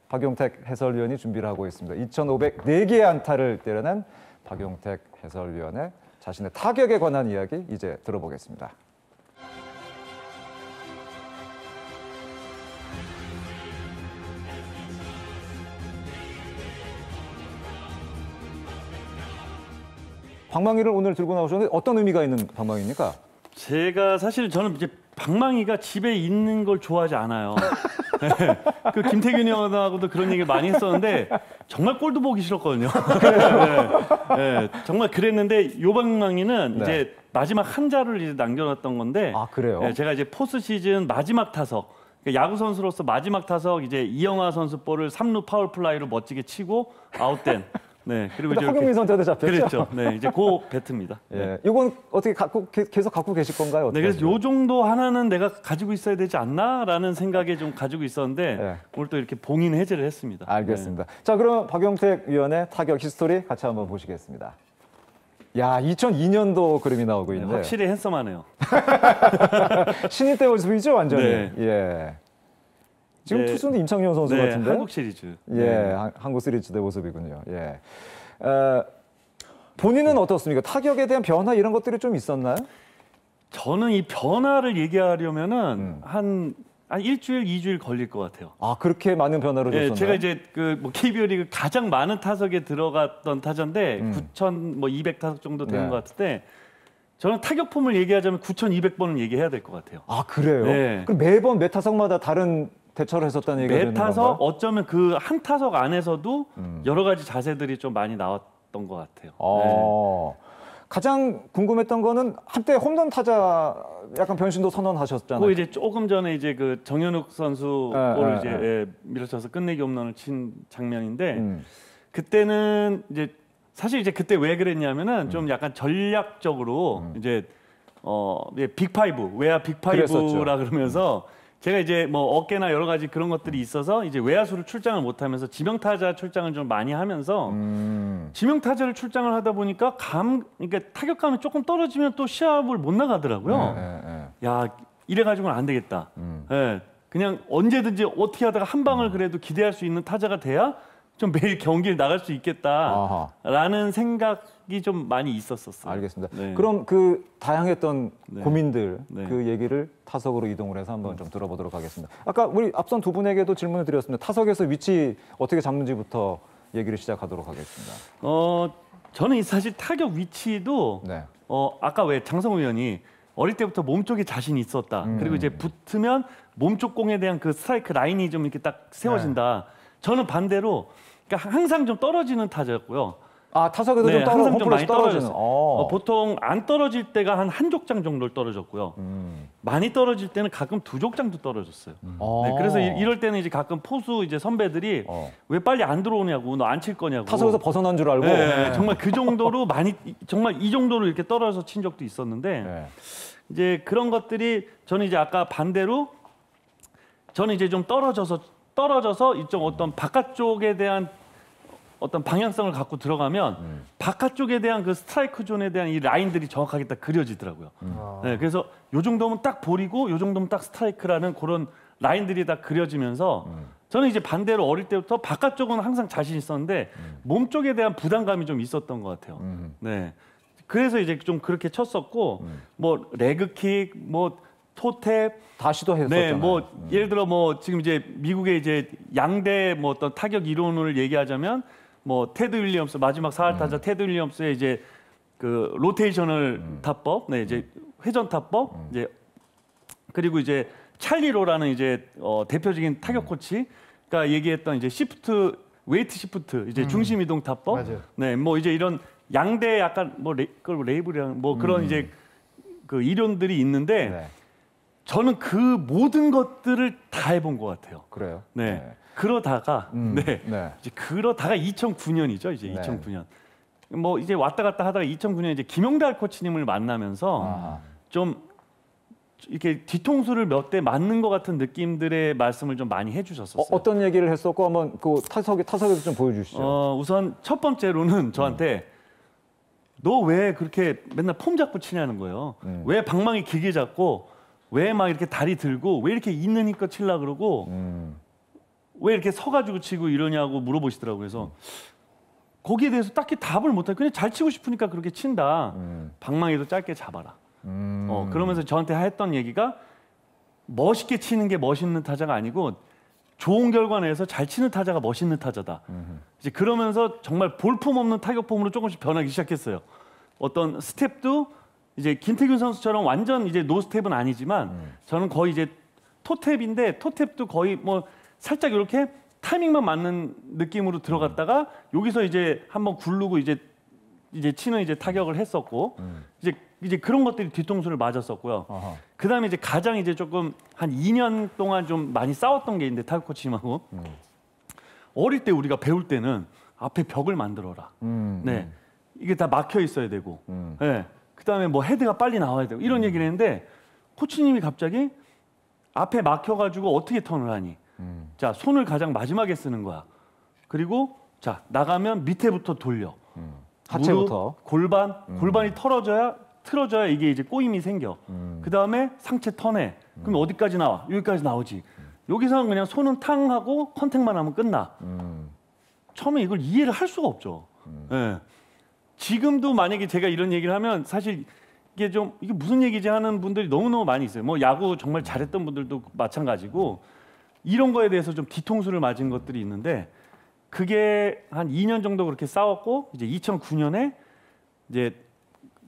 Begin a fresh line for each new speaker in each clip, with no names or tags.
박용택 해설위원이 준비를 하고 있습니다. 2,504개의 안타를 때려낸 박용택 해설위원의 자신의 타격에 관한 이야기 이제 들어보겠습니다. 방망이를 오늘 들고 나오셨는데 어떤 의미가 있는 방망이입니까?
제가 사실 저는 이제 방망이가 집에 있는 걸 좋아하지 않아요. 네, 그 김태균 형하고도 그런 얘기를 많이 했었는데 정말 꼴도 보기 싫었거든요. 네, 네, 정말 그랬는데 요 방망이는
네.
이제 마지막 한 자를 이제 남겨놨던 건데.
아 그래요?
네, 제가 이제 포스트 시즌 마지막 타석. 야구 선수로서 마지막 타석 이제 이영하 선수 볼을 3루 파울 플라이로 멋지게 치고 아웃된. 네, 그리고 이제
허경민 선수한테 잡혔죠.
그랬죠. 네, 이제 그 배트입니다.
예, 이건 어떻게 계속 갖고 계실 건가요?
네, 그래서 요 정도 하나는 내가 가지고 있어야 되지 않나라는 생각에 좀 가지고 있었는데
네.
오늘 또 이렇게 봉인 해제를 했습니다.
알겠습니다. 자, 그럼 박용택 위원의 타격 히스토리 같이 한번 보시겠습니다. 야, 2002년도 그림이 나오고
네,
있는데
확실히 핸섬하네요.
신인 때 모습이죠, 완전히.
네.
예. 지금
네.
투수는 임창용 선수
네,
같은데.
한국 시리즈.
예,
네.
한국 시리즈 대 모습이군요. 예. 본인은 어떻습니까? 타격에 대한 변화 이런 것들이 좀 있었나요?
저는 이 변화를 얘기하려면은 한 일주일, 2주일 걸릴 것 같아요.
아, 그렇게 많은 변화를
네,
줬었나요?
제가 이제 그 뭐 KBO 리그 가장 많은 타석에 들어갔던 타자인데 9,200 타석 정도 되는
네.
것 같은데 저는 타격폼을 얘기하자면 9,200번은 얘기해야 될 것 같아요.
아, 그래요?
네.
그럼 매번 매 타석마다 다른 대처를 했었다는 얘기가 되는
매 타석
건가요?
어쩌면 그 한 타석 안에서도 여러 가지 자세들이 좀 많이 나왔던 것 같아요.
가장 궁금했던 거는 한때 홈런 타자 약간 변신도 선언하셨잖아요.
그 이제 조금 전에 이제 그 정현욱 선수 볼을 이제 예, 밀어쳐서 끝내기 홈런을 친 장면인데 그때는 이제 사실 이제 그때 왜 그랬냐면은 좀 약간 전략적으로 이제 빅파이브 외야 빅파이브라 그러면서 제가 이제 뭐 어깨나 여러 가지 그런 것들이 있어서 이제 외야수를 출장을 못하면서 지명타자 출장을 좀 많이 하면서 지명타자를 출장을 하다 보니까 그러니까 타격감이 조금 떨어지면 또 시합을 못 나가더라고요. 야, 이래가지고는 안 되겠다. 예, 그냥 언제든지 어떻게 하다가 한 방을 그래도 기대할 수 있는 타자가 돼야 좀 매일 경기를 나갈 수 있겠다라는 생각이 좀 많이 있었었어요.
알겠습니다.
네.
그럼 그 다양했던 고민들
네.
그 얘기를 타석으로 이동을 해서 한번 좀 들어보도록 하겠습니다. 아까 우리 앞선 두 분에게도 질문을 드렸습니다. 타석에서 위치 어떻게 잡는지부터 얘기를 시작하도록 하겠습니다.
저는 사실 타격 위치도
네.
아까 왜 장성호 의원이 어릴 때부터 몸쪽에 자신이 있었다. 그리고 이제 붙으면 몸쪽 공에 대한 그 스트라이크 라인이 좀 이렇게 딱 세워진다. 저는 반대로 그러니까 항상 좀 떨어지는 타자였고요.
아, 타석에도
네,
좀 떨어져,
항상 좀 많이
떨어지는.
보통 안 떨어질 때가 한 족장 정도를 떨어졌고요. 많이 떨어질 때는 가끔 2족장도 떨어졌어요. 네, 그래서 이럴 때는 이제 가끔 포수 이제 선배들이 왜 빨리 안 들어오냐고, 너 안 칠 거냐고.
타석에서 벗어난 줄 알고.
네, 정말 그 정도로 많이 정말 이 정도로 이렇게 떨어져서 친 적도 있었는데
네.
이제 그런 것들이 저는 이제 아까 반대로 저는 이제 좀 떨어져서 이쪽 어떤 바깥쪽에 대한 어떤 방향성을 갖고 들어가면 바깥쪽에 대한 그 스트라이크 존에 대한 이 라인들이 정확하게 딱 그려지더라고요. 네, 그래서 요 정도면 딱 볼이고 요 정도면 딱 스트라이크라는 그런 라인들이 다 그려지면서 저는 이제 반대로 어릴 때부터 바깥쪽은 항상 자신 있었는데 몸 쪽에 대한 부담감이 좀 있었던 것 같아요. 네, 그래서 이제 좀 그렇게 쳤었고 뭐 레그킥, 뭐 토탭
다 시도했었잖아요.
네, 뭐 예를 들어 뭐 지금 이제 미국의 이제 양대 뭐 어떤 타격 이론을 얘기하자면 뭐 테드 윌리엄스 마지막 사활타자 테드 윌리엄스의 이제 그 로테이셔널 타법, 네 이제 회전 타법, 이제 그리고 이제 찰리로라는 이제 대표적인 타격 코치가 얘기했던 이제 시프트 웨이트 시프트 이제 중심 이동 타법,
맞아요.
네 뭐 이제 이런 양대 약간 뭐 레이블이랑 뭐 그런 이제 그 이론들이 있는데.
네.
저는 그 모든 것들을 다 해본 것 같아요.
그래요?
네.
네.
그러다가
네.
이제 그러다가 2009년이죠. 이제
네.
2009년. 뭐 이제 왔다 갔다 하다가 2009년 이제 김용달 코치님을 만나면서 좀 이렇게 뒤통수를 몇 대 맞는 것 같은 느낌들의 말씀을 좀 많이 해주셨었어요.
어떤 얘기를 했었고 한번 그 타석에서 좀 보여주시죠.
우선 첫 번째로는 저한테 너 왜 그렇게 맨날 폼 잡고 치냐는 거예요. 왜 방망이 길게 잡고 왜 막 이렇게 다리 들고 왜 이렇게 있는 힘껏 치려고 그러고 왜 이렇게 서가지고 치고 이러냐고 물어보시더라고요. 그래서 거기에 대해서 딱히 답을 못하고 그냥 잘 치고 싶으니까 그렇게 친다. 방망이도 짧게 잡아라. 그러면서 저한테 했던 얘기가 멋있게 치는 게 멋있는 타자가 아니고 좋은 결과 내서 잘 치는 타자가 멋있는 타자다. 이제 그러면서 정말 볼품 없는 타격폼으로 조금씩 변하기 시작했어요. 어떤 스텝도 이제 김태균 선수처럼 완전 이제 노 스텝은 아니지만 저는 거의 이제 토탭인데 토탭도 거의 뭐 살짝 이렇게 타이밍만 맞는 느낌으로 들어갔다가 여기서 이제 한번 굴르고 이제 치는 이제 타격을 했었고 이제 그런 것들이 뒤통수를 맞았었고요. 그다음에 이제 가장 이제 조금 한 2년 동안 좀 많이 싸웠던 게 있는데 타격 코치님하고 어릴 때 우리가 배울 때는 앞에 벽을 만들어라. 네, 이게 다 막혀 있어야 되고, 네. 그다음에 뭐 헤드가 빨리 나와야 되고 이런 얘기를 했는데 코치님이 갑자기 앞에 막혀가지고 어떻게 턴을 하니? 자, 손을 가장 마지막에 쓰는 거야. 그리고 자 나가면 밑에부터 돌려.
하체부터.
무릎, 골반이 틀어져야 이게 이제 꼬임이 생겨. 그 다음에 상체 턴해. 그럼 어디까지 나와? 여기까지 나오지. 여기서는 그냥 손은 탕 하고 컨택만 하면 끝나. 처음에 이걸 이해를 할 수가 없죠. 네. 지금도 만약에 제가 이런 얘기를 하면 사실 이게 무슨 얘기지 하는 분들이 너무너무 많이 있어요. 뭐 야구 정말 잘했던 분들도 마찬가지고 이런 거에 대해서 좀 뒤통수를 맞은 것들이 있는데 그게 한 2년 정도 그렇게 싸웠고 이제 2009년에 이제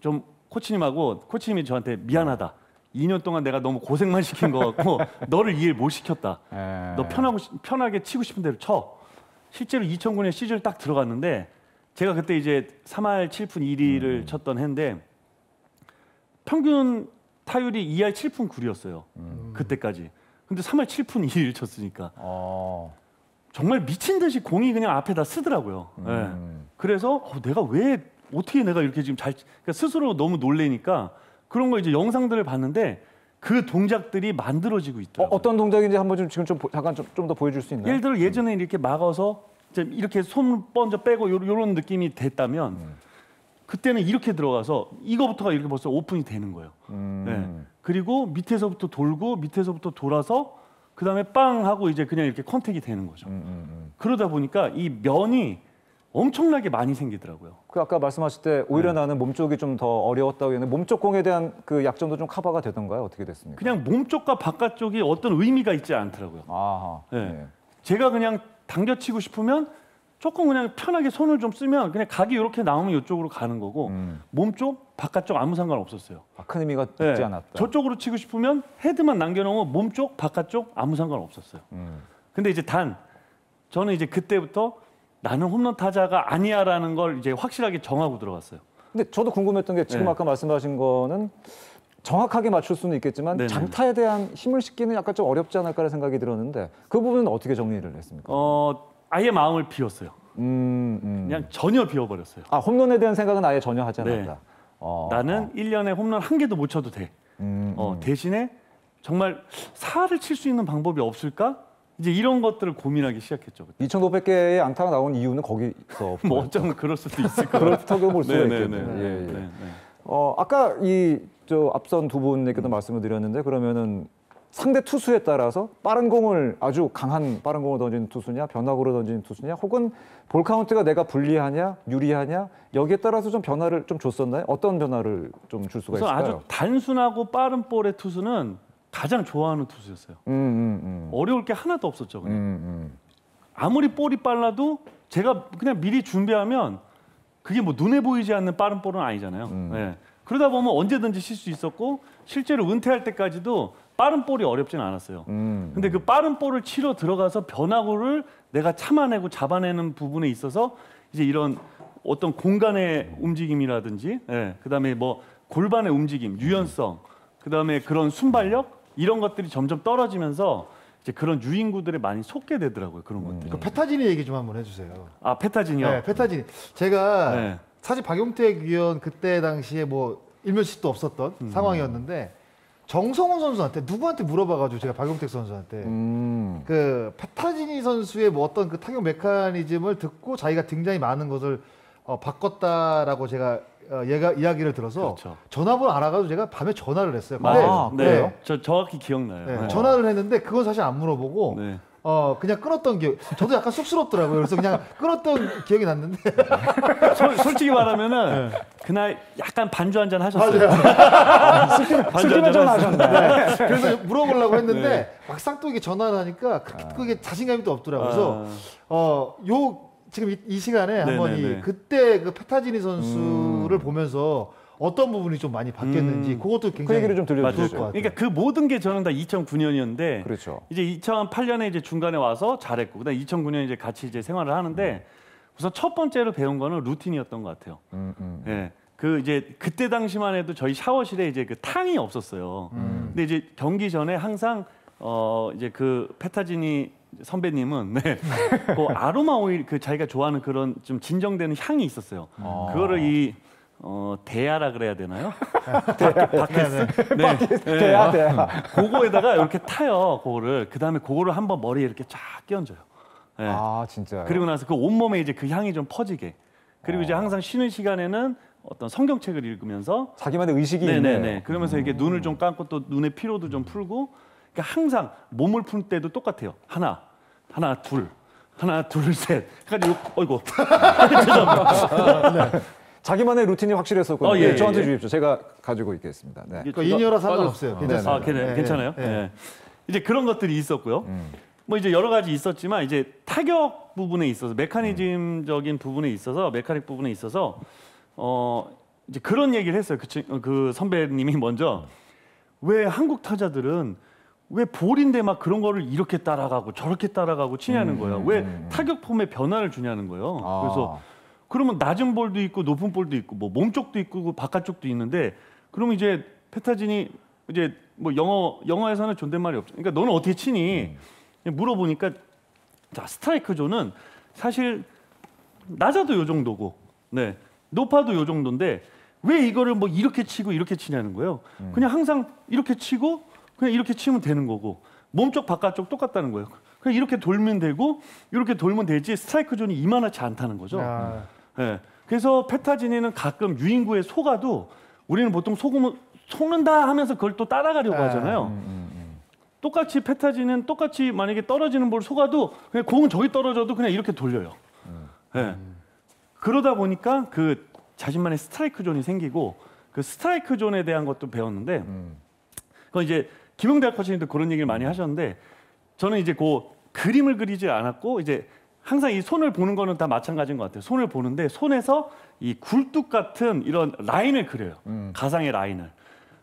좀 코치님이 저한테 미안하다. 2년 동안 내가 너무 고생만 시킨 것 같고 너를 이해를 못 시켰다. 너 편하게 치고 싶은 대로 쳐. 실제로 2009년 시즌을 딱 들어갔는데 제가 그때 이제 3할 7푼 1리를 쳤던 해인데 평균 타율이 2할 7푼 9리였어요. 그때까지. 근데 3할 7푼 2리를 쳤으니까 정말 미친 듯이 공이 그냥 앞에다 쓰더라고요. 네. 그래서 내가 어떻게 내가 이렇게 지금 그러니까 스스로 너무 놀래니까 그런 거 이제 영상들을 봤는데 그 동작들이 만들어지고 있더라고요.
어떤 동작인지 한번 지금 잠깐 좀 더 보여줄 수 있나요?
예를 들어 예전에 이렇게 막아서 이렇게 손 먼저 빼고 이런 느낌이 됐다면 그때는 이렇게 들어가서 이거부터가 이렇게 벌써 오픈이 되는 거예요. 네. 그리고 밑에서부터 돌고 밑에서부터 돌아서 그 다음에 빵 하고 이제 그냥 이렇게 컨택이 되는 거죠. 그러다 보니까 이 면이 엄청나게 많이 생기더라고요.
그 아까 말씀하실 때 오히려 나는 몸쪽이 좀 더 어려웠다고 했는데 몸쪽 공에 대한 그 약점도 좀 커버가 되던가요? 어떻게 됐습니까?
그냥 몸쪽과 바깥쪽이 어떤 의미가 있지 않더라고요.
아하.
네.
네.
제가 그냥 당겨치고 싶으면 조금 그냥 편하게 손을 좀 쓰면 그냥 각이 이렇게 나오면 이쪽으로 가는 거고 몸쪽, 바깥쪽 아무 상관없었어요.
큰 의미가
네.
있지 않았다.
저쪽으로 치고 싶으면 헤드만 남겨놓으면 몸쪽, 바깥쪽 아무 상관없었어요. 근데 이제 저는 이제 그때부터 나는 홈런 타자가 아니야라는 걸 이제 확실하게 정하고 들어갔어요.
근데 저도 궁금했던 게 지금
네.
아까 말씀하신 거는 정확하게 맞출 수는 있겠지만
네네.
장타에 대한 힘을 싣기는 약간 좀 어렵지 않을까라는 생각이 들었는데 그 부분은 어떻게 정리를 했습니까?
아예 마음을 비웠어요. 그냥 전혀 비워버렸어요.
홈런에 대한 생각은 아예 전혀 하지 않았다.
나는 1년에 홈런 한 개도 못 쳐도 돼. 대신에 정말 4를 칠 수 있는 방법이 없을까? 이제 이런 것들을 고민하기 시작했죠.
2,500개의 안타가 나온 이유는 거기서
뭐 어쩌면 그럴 수도 있을 것 같아요.
그렇다고 볼 수가
네네네.
있겠네요. 예, 예.
네.
아까 앞선 두 분에게도 말씀을 드렸는데 그러면은 상대 투수에 따라서 아주 강한 빠른 공을 던지는 투수냐, 변화구로 던지는 투수냐, 혹은 볼 카운트가 내가 불리하냐, 유리하냐 여기에 따라서 좀 변화를 좀 줬었나요? 어떤 변화를 좀 줄 수가 있을까요?
아주 단순하고 빠른 볼의 투수는 가장 좋아하는 투수였어요. 어려울 게 하나도 없었죠. 그냥. 아무리 볼이 빨라도 제가 그냥 미리 준비하면 그게 뭐 눈에 보이지 않는 빠른 볼은 아니잖아요. 네. 그러다 보면 언제든지 칠 수 있었고 실제로 은퇴할 때까지도 빠른 볼이 어렵진 않았어요. 근데 그 빠른 볼을 치러 들어가서 변화구를 내가 참아내고 잡아내는 부분에 있어서 이제 이런 어떤 공간의 움직임이라든지, 그다음에 뭐 골반의 움직임, 유연성, 그다음에 그런 순발력 이런 것들이 점점 떨어지면서 이제 그런 유인구들에 많이 속게 되더라고요. 그런 것들.
그 페타진이 얘기 좀 한번 해주세요.
아, 페타진이요?
네, 페타진. 제가 사실 박용택 위원 그때 당시에 뭐 일면식도 없었던 상황이었는데 정성훈 선수한테 누구한테 물어봐가지고 제가 박용택 선수한테 그 페타지니 선수의 뭐 어떤 그 타격 메커니즘을 듣고 자기가 굉장히 많은 것을 바꿨다라고 제가 이야기를 들어서
그렇죠.
전화번호 알아가지고 제가 밤에 전화를 했어요. 근데
그래요?
저 정확히 기억나요.
전화를 했는데 그건 사실 안 물어보고 그냥 끊었던 기억. 저도 약간 쑥스럽더라고요. 그래서 그냥 끊었던 기억이 났는데.
솔직히 말하면은 그날 약간 반주 한잔 하셨어요.
술김 한잔 하셨네.
그래서 물어보려고 했는데 막상 또 이게 전화를 하니까 그게 자신감이 또 없더라고요. 그래서 지금 이 시간에 한번 그때 그 페타지니 선수를 보면서 어떤 부분이 좀 많이 바뀌었는지 그것도 굉장히
그 얘기를 좀 들려주세요.
좋을 것 같아요.
그러니까 그 모든 게 저는 다 2009년이었는데
그렇죠.
이제 2008년에 이제 중간에 와서 잘했고 그다음 2009년에 이제 같이 이제 생활을 하는데 우선 첫 번째로 배운 거는 루틴이었던 것 같아요. 예. 그 이제 그때 당시만 해도 저희 샤워실에 이제 그 탕이 없었어요. 근데 이제 경기 전에 항상 이제 그 페타지니 선배님은 그 아로마 오일 그 자기가 좋아하는 그런 좀 진정되는 향이 있었어요. 그거를 이 대야라 그래야 되나요? 바켓스?
대야.
그거에다가 이렇게 타요. 그거를 그다음에 그거를 한번 머리에 이렇게 쫙 끼얹어요. 네.
아 진짜.
그리고 나서 그 온몸에 이제 그 향이 좀 퍼지게. 그리고 이제 항상 쉬는 시간에는 어떤 성경책을 읽으면서
자기만의 의식이
네네네.
있네.
그러면서 이게 눈을 좀 감고 또 눈의 피로도 좀 풀고. 그러니까 항상 몸을 풀 때도 똑같아요. 하나, 둘, 셋. 그러니까 어이구. 죄송합니다.
자기만의 루틴이 확실했었군요.
예,
저한테
예.
주십시오. 제가 가지고 있겠습니다. 네.
그러니까 인이어라 상관없어요. 괜찮습니다.
괜찮아요. 네. 이제 그런 것들이 있었고요. 뭐 이제 여러 가지 있었지만 이제 타격 부분에 있어서 메커니즘적인 부분에 있어서 메카닉 부분에 있어서 이제 그런 얘기를 했어요. 그 선배님이 먼저 왜 한국 타자들은 왜 볼인데 막 그런 거를 이렇게 따라가고 저렇게 따라가고 치냐는 거예요. 왜 타격 폼에 변화를 주냐는 거예요. 그래서 그러면 낮은 볼도 있고 높은 볼도 있고 뭐 몸쪽도 있고 바깥쪽도 있는데 그러면 이제 페타진이 이제 뭐 영어에서는 존댓말이 없죠. 그러니까 너는 어떻게 치니? 물어보니까 자 스트라이크 존은 사실 낮아도 요 정도고, 네 높아도 요 정도인데 왜 이거를 뭐 이렇게 치고 이렇게 치냐는 거예요. 그냥 항상 이렇게 치고 그냥 이렇게 치면 되는 거고 몸쪽 바깥쪽 똑같다는 거예요. 그냥 이렇게 돌면 되고 이렇게 돌면 되지 스트라이크 존이 이만하지 않다는 거죠. 네. 그래서 페타지니는 가끔 유인구에 속아도 우리는 보통 속는다 하면서 그걸 또 따라가려고 하잖아요. 똑같이 페타지는 똑같이 만약에 떨어지는 볼 속아도 그냥 공은 저기 떨어져도 그냥 이렇게 돌려요. 네. 그러다 보니까 그 자신만의 스트라이크 존이 생기고 그 스트라이크 존에 대한 것도 배웠는데 그건 이제 김용대 코치님도 그런 얘기를 많이 하셨는데 저는 이제 그 그림을 그리지 않았고 이제 항상 이 손을 보는 거는 다 마찬가지인 것 같아요. 손을 보는데 손에서 이 굴뚝 같은 이런 라인을 그려요. 가상의 라인을.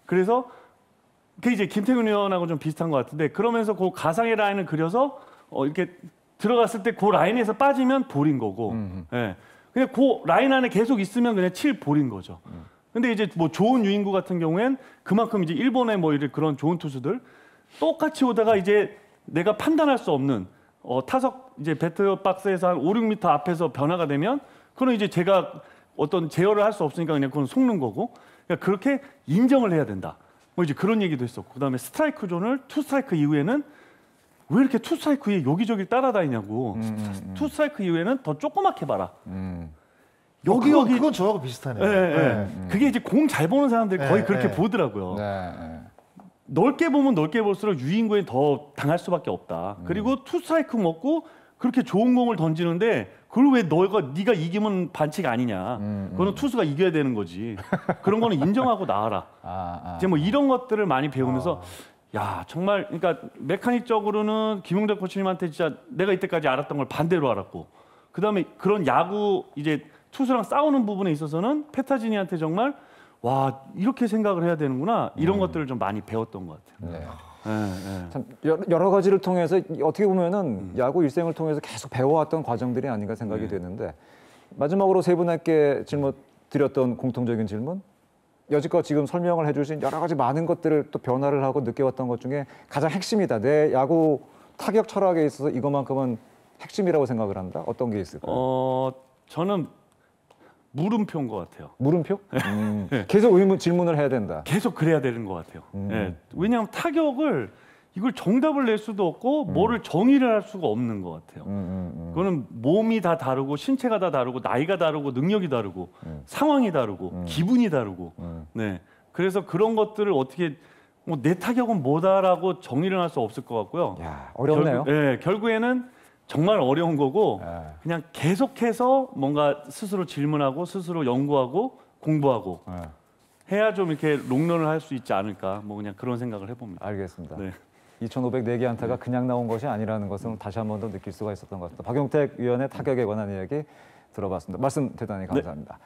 그래서 그게 이제 김태균 의원하고 좀 비슷한 것 같은데 그러면서 그 가상의 라인을 그려서 이렇게 들어갔을 때 그 라인에서 빠지면 볼인 거고, 예. 그냥 그 라인 안에 계속 있으면 그냥 칠 볼인 거죠. 근데 이제 뭐 좋은 유인구 같은 경우엔 그만큼 이제 일본의 뭐 이런 그런 좋은 투수들 똑같이 오다가 이제 내가 판단할 수 없는 타석 이제 배트 박스에서 한 5, 6m 앞에서 변화가 되면 그건 이제 제가 어떤 제어를 할 수 없으니까 그냥 그건 속는 거고 그러니까 그렇게 인정을 해야 된다. 뭐 이제 그런 얘기도 했었고 그다음에 스트라이크 존을 투 스트라이크 이후에는 왜 이렇게 투 스트라이크 이후에 여기저기 따라다니냐고. 투 스트라이크 이후에는 더 조그맣게 봐라. 여기
그건 저하고 비슷하네요.
네. 그게 이제 공 잘 보는 사람들이 거의 그렇게 보더라고요. 넓게 보면 넓게 볼수록 유인구에 더 당할 수밖에 없다. 그리고 투 스트라이크 먹고 그렇게 좋은 공을 던지는데 그걸 왜 네가 이기면 반칙 아니냐. 그거는 투수가 이겨야 되는 거지. 그런 거는 인정하고 나와라. 이제 뭐 이런 것들을 많이 배우면서 야 정말 그러니까 메카닉적으로는 김용대 코치님한테 진짜 내가 이때까지 알았던 걸 반대로 알았고 그다음에 그런 야구 이제 투수랑 싸우는 부분에 있어서는 페타지니한테 정말 와 이렇게 생각을 해야 되는구나 이런 것들을 좀 많이 배웠던 것 같아요.
참 여러 가지를 통해서 어떻게 보면은 야구 일생을 통해서 계속 배워왔던 과정들이 아닌가 생각이 되는데 마지막으로 세 분께 질문 드렸던 공통적인 질문 여지껏 지금 설명을 해주신 여러 가지 많은 것들을 또 변화를 하고 느껴왔던 것 중에 가장 핵심이다. 내 야구 타격 철학에 있어서 이것만큼은 핵심이라고 생각을 한다. 어떤 게 있을까요?
저는 물음표인 것 같아요.
물음표? 계속 질문을 해야 된다.
계속 그래야 되는 것 같아요. 왜냐하면 타격을 이걸 정답을 낼 수도 없고 뭐를 정의를 할 수가 없는 것 같아요. 그거는 몸이 다 다르고 신체가 다 다르고 나이가 다르고 능력이 다르고 상황이 다르고 기분이 다르고 네. 그래서 그런 것들을 어떻게 뭐 내 타격은 뭐다라고 정의를 할 수 없을 것 같고요.
야, 어렵네요.
결국에는 정말 어려운 거고 그냥 계속해서 뭔가 스스로 질문하고 스스로 연구하고 공부하고 해야 좀 이렇게 롱런을 할 수 있지 않을까. 뭐 그냥 그런 생각을 해봅니다.
알겠습니다.
네.
2,504개 안타가 그냥 나온 것이 아니라는 것을 다시 한 번 더 느낄 수가 있었던 것 같습니다. 박용택 위원의 타격에 관한 이야기 들어봤습니다. 말씀 대단히 감사합니다.